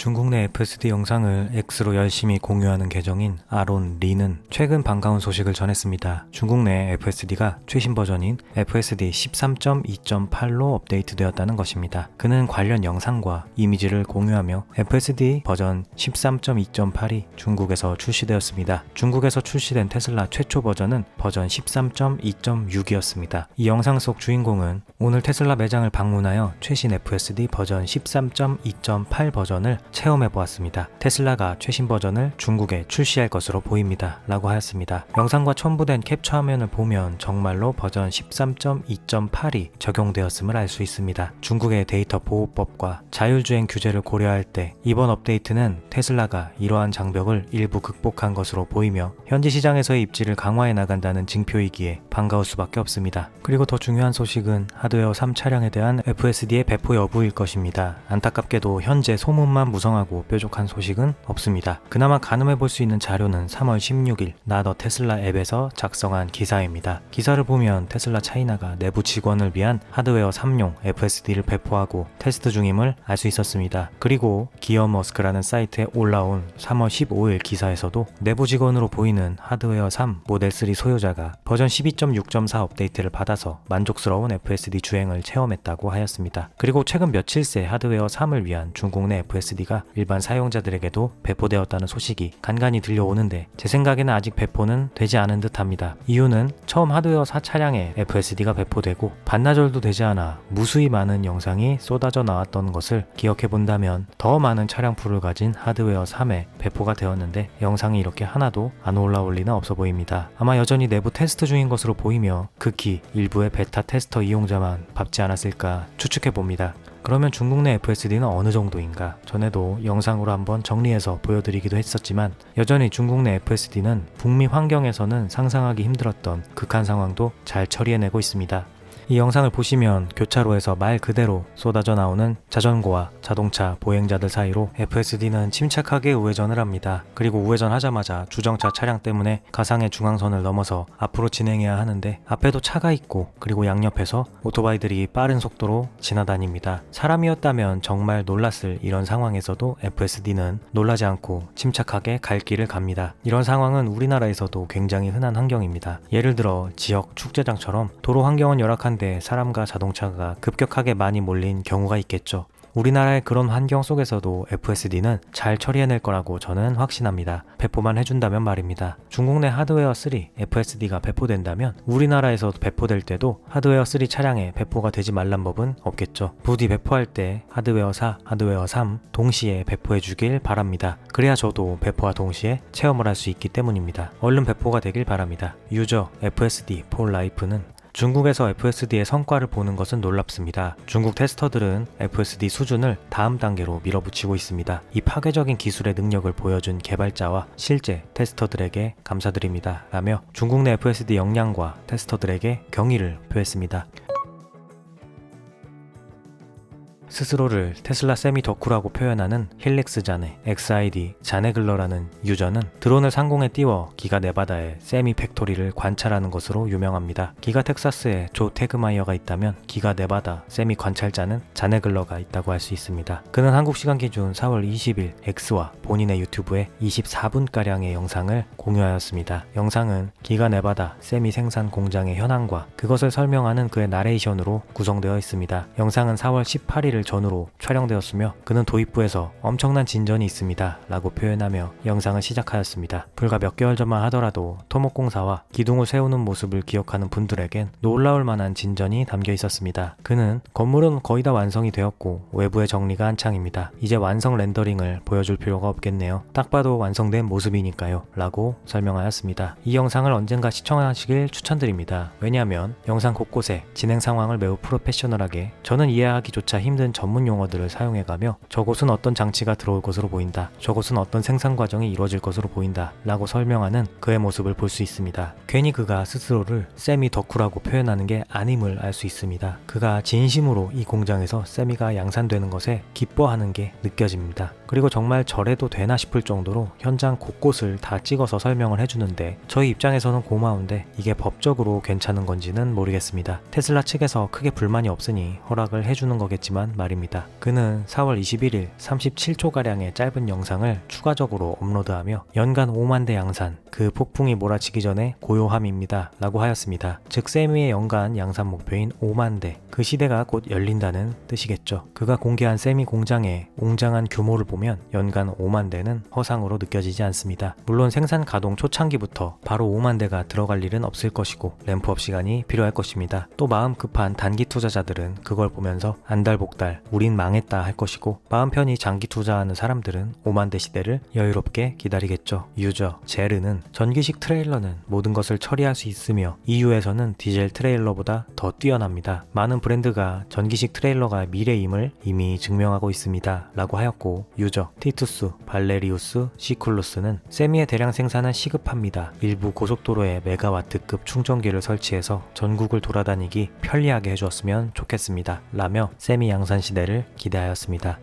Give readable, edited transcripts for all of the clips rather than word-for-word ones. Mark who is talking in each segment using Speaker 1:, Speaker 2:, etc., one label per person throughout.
Speaker 1: 중국 내 FSD 영상을 X로 열심히 공유하는 계정인 아론 리는 최근 반가운 소식을 전했습니다. 중국 내 FSD가 최신 버전인 FSD 13.2.8로 업데이트되었다는 것입니다. 그는 관련 영상과 이미지를 공유하며 FSD 버전 13.2.8이 중국에서 출시되었습니다. 중국에서 출시된 테슬라 최초 버전은 버전 13.2.6이었습니다. 이 영상 속 주인공은 오늘 테슬라 매장을 방문하여 최신 FSD 버전 13.2.8 버전을 체험해보았습니다. 테슬라가 최신 버전을 중국에 출시할 것으로 보입니다. 라고 하였습니다. 영상과 첨부된 캡처 화면을 보면 정말로 버전 13.2.8이 적용되었음을 알 수 있습니다. 중국의 데이터 보호법과 자율주행 규제를 고려할 때 이번 업데이트는 테슬라가 이러한 장벽을 일부 극복한 것으로 보이며 현지 시장에서의 입지를 강화해 나간다는 징표이기에 반가울 수밖에 없습니다. 그리고 더 중요한 소식은 하드웨어 3 차량에 대한 FSD의 배포 여부일 것입니다. 안타깝게도 현재 소문만 무성하고 뾰족한 소식은 없습니다. 그나마 가늠해 볼 수 있는 자료는 3월 16일 나더 테슬라 앱에서 작성한 기사입니다. 기사를 보면 테슬라 차이나가 내부 직원을 위한 하드웨어 3용 FSD를 배포하고 테스트 중임을 알 수 있었습니다. 그리고 기어머스크라는 사이트에 올라온 3월 15일 기사에서도 내부 직원으로 보이는 하드웨어 3 모델 3 소유자가 버전 12.6.4 업데이트를 받아서 만족스러운 FSD 주행을 체험했다고 하였습니다. 그리고 최근 며칠 새 하드웨어 3을 위한 중국 내 FSD가 일반 사용자들에게도 배포되었다는 소식이 간간히 들려오는데 제 생각에는 아직 배포는 되지 않은 듯 합니다. 이유는 처음 하드웨어 4 차량에 FSD가 배포되고 반나절도 되지 않아 무수히 많은 영상이 쏟아져 나왔던 것을 기억해 본다면 더 많은 차량풀을 가진 하드웨어 3에 배포가 되었는데 영상이 이렇게 하나도 안 올라올 리는 없어 보입니다. 아마 여전히 내부 테스트 중인 것으로 보이며 극히 일부의 베타 테스터 이용자만 밟지 않았을까 추측해 봅니다. 그러면 중국 내 FSD는 어느 정도인가? 전에도 영상으로 한번 정리해서 보여드리기도 했었지만 여전히 중국 내 FSD는 북미 환경에서는 상상하기 힘들었던 극한 상황도 잘 처리해내고 있습니다. 이 영상을 보시면 교차로에서 말 그대로 쏟아져 나오는 자전거와 자동차 보행자들 사이로 FSD는 침착하게 우회전을 합니다. 그리고 우회전하자마자 주정차 차량 때문에 가상의 중앙선을 넘어서 앞으로 진행해야 하는데 앞에도 차가 있고 그리고 양옆에서 오토바이들이 빠른 속도로 지나다닙니다. 사람이었다면 정말 놀랐을 이런 상황에서도 FSD는 놀라지 않고 침착하게 갈 길을 갑니다. 이런 상황은 우리나라에서도 굉장히 흔한 환경입니다. 예를 들어 지역 축제장처럼 도로 환경은 열악한데 사람과 자동차가 급격하게 많이 몰린 경우가 있겠죠. 우리나라의 그런 환경 속에서도 FSD는 잘 처리해낼 거라고 저는 확신합니다. 배포만 해준다면 말입니다. 중국 내 하드웨어 3 FSD가 배포된다면 우리나라에서 배포될 때도 하드웨어 3 차량에 배포가 되지 말란 법은 없겠죠. 부디 배포할 때 하드웨어 4, 하드웨어 3 동시에 배포해 주길 바랍니다. 그래야 저도 배포와 동시에 체험을 할 수 있기 때문입니다. 얼른 배포가 되길 바랍니다. 유저 FSD for Life는 중국에서 FSD의 성과를 보는 것은 놀랍습니다. 중국 테스터들은 FSD 수준을 다음 단계로 밀어붙이고 있습니다. 이 파괴적인 기술의 능력을 보여준 개발자와 실제 테스터들에게 감사드립니다. 라며 중국 내 FSD 역량과 테스터들에게 경의를 표했습니다. 스스로를 테슬라 세미 덕후라고 표현하는 힐릭스 자네 XID 자네글러라는 유저는 드론을 상공에 띄워 기가 네바다의 세미 팩토리를 관찰하는 것으로 유명합니다. 기가 텍사스에 조 태그마이어가 있다면 기가 네바다 세미 관찰자는 자네글러가 있다고 할 수 있습니다. 그는 한국 시간 기준 4월 20일 X와 본인의 유튜브에 24분가량의 영상을 공유하였습니다. 영상은 기가 네바다 세미 생산 공장의 현황과 그것을 설명하는 그의 나레이션으로 구성되어 있습니다. 영상은 4월 18일 전후로 촬영되었으며 그는 도입부에서 엄청난 진전이 있습니다 라고 표현하며 영상을 시작하였습니다. 불과 몇 개월 전만 하더라도 토목공사와 기둥을 세우는 모습을 기억하는 분들에겐 놀라울 만한 진전이 담겨 있었습니다. 그는 건물은 거의 다 완성이 되었고 외부의 정리가 한창입니다. 이제 완성 렌더링을 보여줄 필요가 없겠네요. 딱 봐도 완성된 모습이니까요 라고 설명하였습니다. 이 영상을 언젠가 시청하시길 추천드립니다. 왜냐하면 영상 곳곳에 진행 상황을 매우 프로페셔널하게 저는 이해하기조차 힘든 전문 용어들을 사용해가며 저곳은 어떤 장치가 들어올 것으로 보인다. 저곳은 어떤 생산 과정이 이루어질 것으로 보인다. 라고 설명하는 그의 모습을 볼 수 있습니다. 괜히 그가 스스로를 세미 덕후라고 표현하는 게 아님을 알 수 있습니다. 그가 진심으로 이 공장에서 세미가 양산되는 것에 기뻐하는 게 느껴집니다. 그리고 정말 저래도 되나 싶을 정도로 현장 곳곳을 다 찍어서 설명을 해주는데 저희 입장에서는 고마운데 이게 법적으로 괜찮은 건지는 모르겠습니다. 테슬라 측에서 크게 불만이 없으니 허락을 해주는 거겠지만 말입니다. 그는 4월 21일 37초가량의 짧은 영상을 추가적으로 업로드하며 연간 5만 대 양산, 그 폭풍이 몰아치기 전에 고요함입니다 라고 하였습니다. 즉 세미의 연간 양산 목표인 5만 대, 그 시대가 곧 열린다는 뜻이겠죠. 그가 공개한 세미 공장의 웅장한 규모를 보면 연간 5만 대는 허상으로 느껴지지 않습니다. 물론 생산 가동 초창기부터 바로 5만 대가 들어갈 일은 없을 것이고 램프업 시간이 필요할 것입니다. 또 마음 급한 단기 투자자들은 그걸 보면서 안달복달 우린 망했다 할 것이고, 마음 편히 장기 투자하는 사람들은 5만 대 시대를 여유롭게 기다리겠죠. 유저 제르는 전기식 트레일러는 모든 것을 처리할 수 있으며 EU에서는 디젤 트레일러보다 더 뛰어납니다. 많은 브랜드가 전기식 트레일러가 미래임을 이미 증명하고 있습니다 라고 하였고, 유저 티투스, 발레리우스, 시쿨루스는 세미의 대량 생산은 시급합니다. 일부 고속도로에 메가와트급 충전기를 설치해서 전국을 돌아다니기 편리하게 해주었으면 좋겠습니다 라며 세미 양산 시대를 기대하였습니다.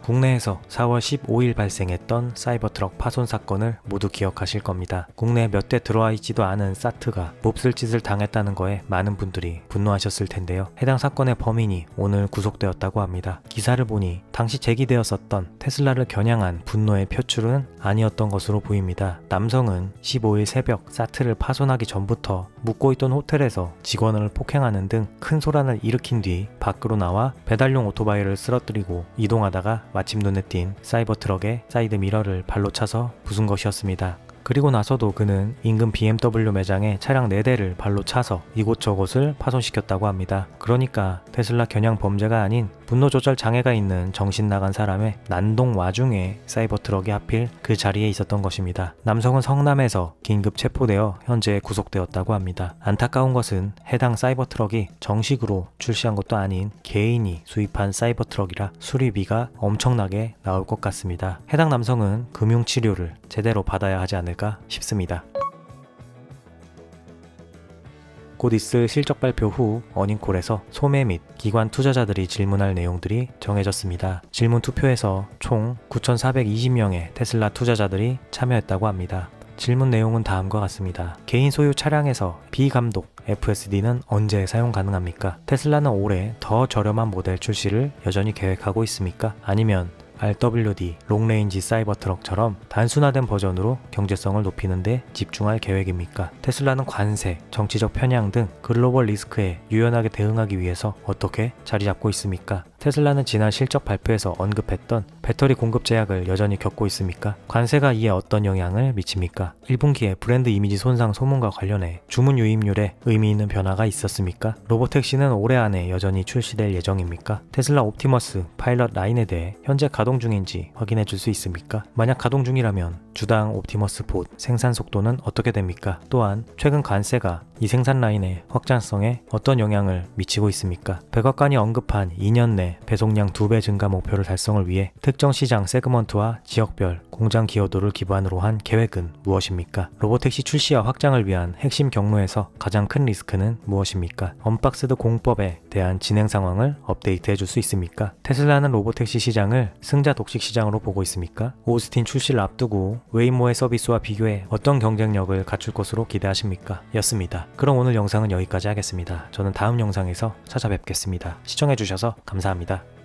Speaker 1: 국내에서 4월 15일 발생했던 사이버트럭 파손 사건을 모두 기억하실 겁니다. 국내에 몇 대 들어와 있지도 않은 사트가 몹쓸 짓을 당했다는 거에 많은 분들이 분노하셨을 텐데요. 해당 사건의 범인이 오늘 구속되었다고 합니다. 기사를 보니 당시 제기되었었던 테슬라를 겨냥한 분노의 표출은 아니었던 것으로 보입니다. 남성은 15일 새벽 사트를 파손하기 전부터 묵고 있던 호텔에서 직원을 폭행하는 등 큰 소란을 일으킨 뒤 밖으로 나와 배달용 오토바이를 쓰러뜨리고 이동하다가 마침 눈에 띈 사이버트럭의 사이드 미러를 발로 차서 부순 것이었습니다. 그리고 나서도 그는 인근 BMW 매장에 차량 4대를 발로 차서 이곳저곳을 파손시켰다고 합니다. 그러니까 테슬라 겨냥 범죄가 아닌 분노 조절 장애가 있는 정신 나간 사람의 난동 와중에 사이버트럭이 하필 그 자리에 있었던 것입니다. 남성은 성남에서 긴급 체포되어 현재 구속되었다고 합니다. 안타까운 것은 해당 사이버트럭이 정식으로 출시한 것도 아닌 개인이 수입한 사이버트럭이라 수리비가 엄청나게 나올 것 같습니다. 해당 남성은 금융치료를 제대로 받아야 하지 않을까 싶습니다. 곧 있을 실적 발표 후 어닝콜에서 소매 및 기관 투자자들이 질문할 내용들이 정해졌습니다. 질문 투표에서 총 9,420명의 테슬라 투자자들이 참여했다고 합니다. 질문 내용은 다음과 같습니다. 개인 소유 차량에서 비감독 FSD는 언제 사용 가능합니까? 테슬라는 올해 더 저렴한 모델 출시를 여전히 계획하고 있습니까? 아니면 RWD 롱레인지 사이버트럭처럼 단순화된 버전으로 경제성을 높이는 데 집중할 계획입니까? 테슬라는 관세, 정치적 편향 등 글로벌 리스크에 유연하게 대응하기 위해서 어떻게 자리 잡고 있습니까? 테슬라는 지난 실적 발표에서 언급했던 배터리 공급 제약을 여전히 겪고 있습니까? 관세가 이에 어떤 영향을 미칩니까? 1분기에 브랜드 이미지 손상 소문과 관련해 주문 유입률에 의미 있는 변화가 있었습니까? 로보택시는 올해 안에 여전히 출시될 예정입니까? 테슬라 옵티머스 파일럿 라인에 대해 현재 가동 중인지 확인해 줄 수 있습니까? 만약 가동 중이라면 주당 옵티머스 봇 생산 속도는 어떻게 됩니까? 또한 최근 관세가 이 생산 라인의 확장성에 어떤 영향을 미치고 있습니까? 백악관이 언급한 2년 내 배송량 2배 증가 목표를 달성을 위해 특정 시장 세그먼트와 지역별 공장 기여도를 기반으로 한 계획은 무엇입니까? 로보택시 출시와 확장을 위한 핵심 경로에서 가장 큰 리스크는 무엇입니까? 언박스드 공법에 대한 진행 상황을 업데이트해 줄 수 있습니까? 테슬라는 로보택시 시장을 승자 독식 시장으로 보고 있습니까? 오스틴 출시를 앞두고 웨이모의 서비스와 비교해 어떤 경쟁력을 갖출 것으로 기대하십니까? 였습니다. 그럼 오늘 영상은 여기까지 하겠습니다. 저는 다음 영상에서 찾아뵙겠습니다. 시청해주셔서 감사합니다.